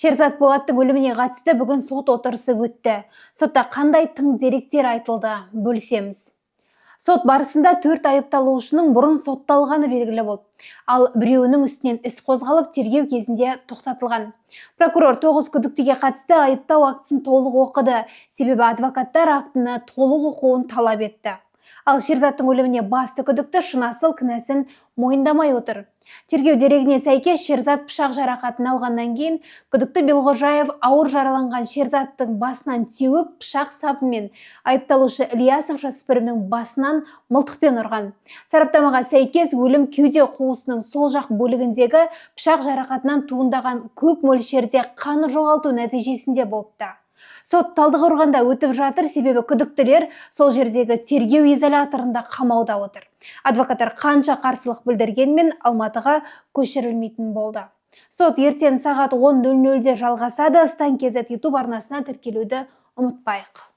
Шерзат Болаттың өліміне қатысты бүгін сот отырысы өтті. Сотта қандай тың деректер айтылды, бөлісеміз. Сот барысында 4 айыпталушының бұрын сотталғаны белгілі болды. Ал біреуінің үстінен іс қозғалып, тергеу кезінде тоқтатылған. Прокурор 9 күдіктіге қатысты айыптау актісін толық оқыды, себебі адвокаттар актіні толық оқуын талап етті. Ал Шерзаттың өліміне басты күдікті шынасыл кінәсін мойындамай отыр. Тергеу дерегіне сәйкес, Шерзат пышақ жарақатын алғаннан кейін күдікті Белғожаев ауыр жараланған Шерзаттың басынан теуіп, пышақ сабымен айыпталушы Ильясов жасөспірімнің басынан мылтықпен ұрған. Сараптамаға сәйкес, өлім кеуде қуысының сол жақ бөлігіндегі пышақ жарақатынан туындаған көп мөлшерде қан жоғалту нәтижесінде болыпты. Сот Талдықорғанда өтіп жатыр, себебі күдіктілер сол жердегі тергеу изоляторында қамауда отыр. Адвокаттар қанша қарсылық білдіргенмен Алматыға көшірілмейтін болды. Сот ертең сағат 10:00-де жалғасады. Стан KZ YouTube арнасына тіркелуді ұмытпайық.